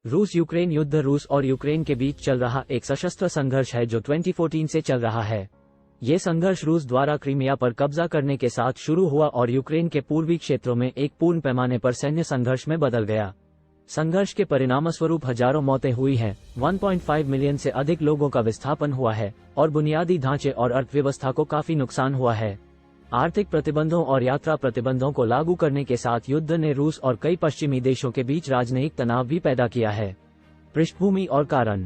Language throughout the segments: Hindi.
रूस यूक्रेन युद्ध रूस और यूक्रेन के बीच चल रहा एक सशस्त्र संघर्ष है जो 2014 से चल रहा है। ये संघर्ष रूस द्वारा क्रीमिया पर कब्जा करने के साथ शुरू हुआ और यूक्रेन के पूर्वी क्षेत्रों में एक पूर्ण पैमाने पर सैन्य संघर्ष में बदल गया। संघर्ष के परिणामस्वरूप हजारों मौतें हुई हैं, 1.5 मिलियन से अधिक लोगों का विस्थापन हुआ है और बुनियादी ढांचे और अर्थव्यवस्था को काफी नुकसान हुआ है। आर्थिक प्रतिबंधों और यात्रा प्रतिबंधों को लागू करने के साथ युद्ध ने रूस और कई पश्चिमी देशों के बीच राजनयिक तनाव भी पैदा किया है। पृष्ठभूमि और कारण।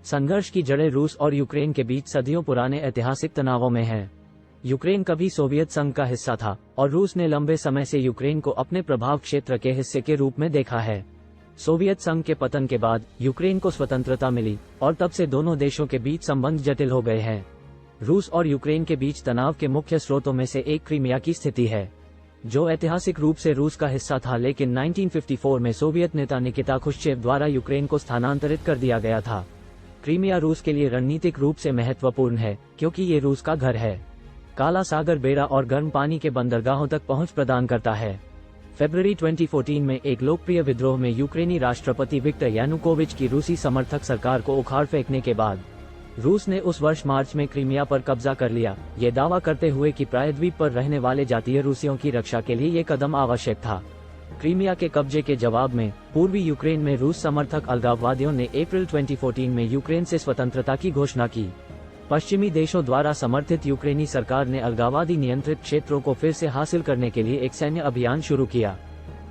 संघर्ष की जड़ें रूस और यूक्रेन के बीच सदियों पुराने ऐतिहासिक तनावों में हैं। यूक्रेन कभी सोवियत संघ का हिस्सा था और रूस ने लंबे समय से यूक्रेन को अपने प्रभाव क्षेत्र के हिस्से के रूप में देखा है। सोवियत संघ के पतन के बाद यूक्रेन को स्वतंत्रता मिली और तब से दोनों देशों के बीच संबंध जटिल हो गए हैं। रूस और यूक्रेन के बीच तनाव के मुख्य स्रोतों में से एक क्रीमिया की स्थिति है, जो ऐतिहासिक रूप से रूस का हिस्सा था, लेकिन 1954 में सोवियत नेता निकिता खुश्चेव द्वारा यूक्रेन को स्थानांतरित कर दिया गया था। क्रीमिया रूस के लिए रणनीतिक रूप से महत्वपूर्ण है क्योंकि ये रूस का घर है। काला सागर बेड़ा और गर्म पानी के बंदरगाहों तक पहुंच प्रदान करता है। फरवरी 2014 में एक लोकप्रिय विद्रोह में यूक्रेनी राष्ट्रपति विक्टर यानुकोविच की रूसी समर्थक सरकार को उखाड़ फेंकने के बाद रूस ने उस वर्ष मार्च में क्रीमिया पर कब्जा कर लिया, ये दावा करते हुए कि प्रायद्वीप पर रहने वाले जातीय रूसियों की रक्षा के लिए ये कदम आवश्यक था। क्रीमिया के कब्जे के जवाब में पूर्वी यूक्रेन में रूस समर्थक अलगाववादियों ने अप्रैल 2014 में यूक्रेन से स्वतंत्रता की घोषणा की। पश्चिमी देशों द्वारा समर्थित यूक्रेनी सरकार ने अलगाववादी नियंत्रित क्षेत्रों को फिर से हासिल करने के लिए एक सैन्य अभियान शुरू किया,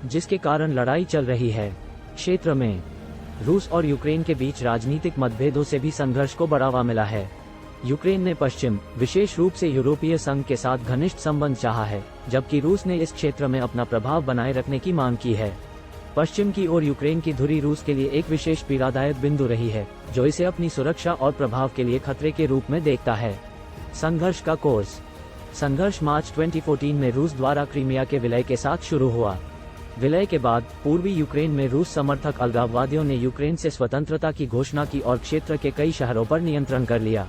जिसके कारण लड़ाई चल रही है। क्षेत्र में रूस और यूक्रेन के बीच राजनीतिक मतभेदों से भी संघर्ष को बढ़ावा मिला है। यूक्रेन ने पश्चिम, विशेष रूप से यूरोपीय संघ के साथ घनिष्ठ संबंध चाहा है, जबकि रूस ने इस क्षेत्र में अपना प्रभाव बनाए रखने की मांग की है। पश्चिम की ओर यूक्रेन की धुरी रूस के लिए एक विशेष पीड़ादायक बिंदु रही है, जो इसे अपनी सुरक्षा और प्रभाव के लिए खतरे के रूप में देखता है। संघर्ष का कोर्स। संघर्ष मार्च 2014 में रूस द्वारा क्रीमिया के विलय के साथ शुरू हुआ। विलय के बाद पूर्वी यूक्रेन में रूस समर्थक अलगाववादियों ने यूक्रेन से स्वतंत्रता की घोषणा की और क्षेत्र के कई शहरों पर नियंत्रण कर लिया।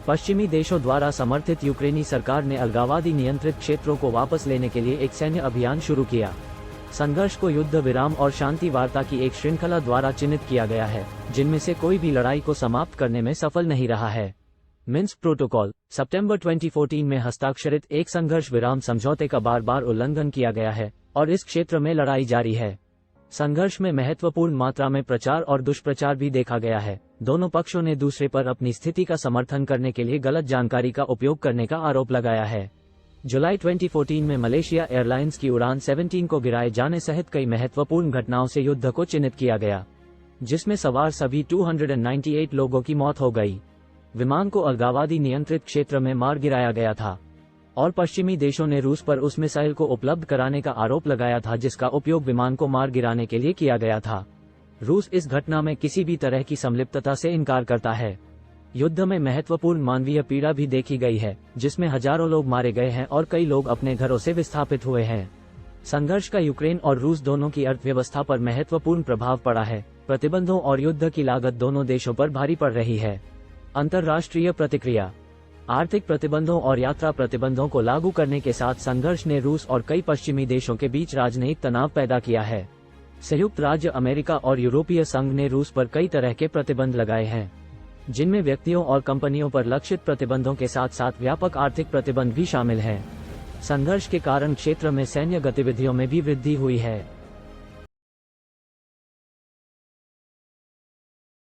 पश्चिमी देशों द्वारा समर्थित यूक्रेनी सरकार ने अलगाववादी नियंत्रित क्षेत्रों को वापस लेने के लिए एक सैन्य अभियान शुरू किया। संघर्ष को युद्ध विराम और शांति वार्ता की एक श्रृंखला द्वारा चिन्हित किया गया है, जिनमें से कोई भी लड़ाई को समाप्त करने में सफल नहीं रहा है। Minsk protocol. सितंबर 2014 में हस्ताक्षरित एक संघर्ष विराम समझौते का बार बार उल्लंघन किया गया है और इस क्षेत्र में लड़ाई जारी है। संघर्ष में महत्वपूर्ण मात्रा में प्रचार और दुष्प्रचार भी देखा गया है। दोनों पक्षों ने दूसरे पर अपनी स्थिति का समर्थन करने के लिए गलत जानकारी का उपयोग करने का आरोप लगाया है। जुलाई 2014 में मलेशिया एयरलाइंस की उड़ान 17 को गिराए जाने सहित कई महत्वपूर्ण घटनाओं से युद्ध को चिन्हित किया गया, जिसमें सवार सभी 298 लोगों की मौत हो गई। विमान को अलगाववादी नियंत्रित क्षेत्र में मार गिराया गया था और पश्चिमी देशों ने रूस पर उस मिसाइल को उपलब्ध कराने का आरोप लगाया था जिसका उपयोग विमान को मार गिराने के लिए किया गया था। रूस इस घटना में किसी भी तरह की संलिप्तता से इनकार करता है। युद्ध में महत्वपूर्ण मानवीय पीड़ा भी देखी गई है, जिसमें हजारों लोग मारे गए हैं और कई लोग अपने घरों से विस्थापित हुए हैं। संघर्ष का यूक्रेन और रूस दोनों की अर्थव्यवस्था पर महत्वपूर्ण प्रभाव पड़ा है। प्रतिबंधों और युद्ध की लागत दोनों देशों पर भारी पड़ रही है। अंतर्राष्ट्रीय प्रतिक्रिया। आर्थिक प्रतिबंधों और यात्रा प्रतिबंधों को लागू करने के साथ संघर्ष ने रूस और कई पश्चिमी देशों के बीच राजनयिक तनाव पैदा किया है। संयुक्त राज्य अमेरिका और यूरोपीय संघ ने रूस पर कई तरह के प्रतिबंध लगाए हैं, जिनमें व्यक्तियों और कंपनियों पर लक्षित प्रतिबंधों के साथ साथ व्यापक आर्थिक प्रतिबंध भी शामिल हैं। संघर्ष के कारण क्षेत्र में सैन्य गतिविधियों में भी वृद्धि हुई है।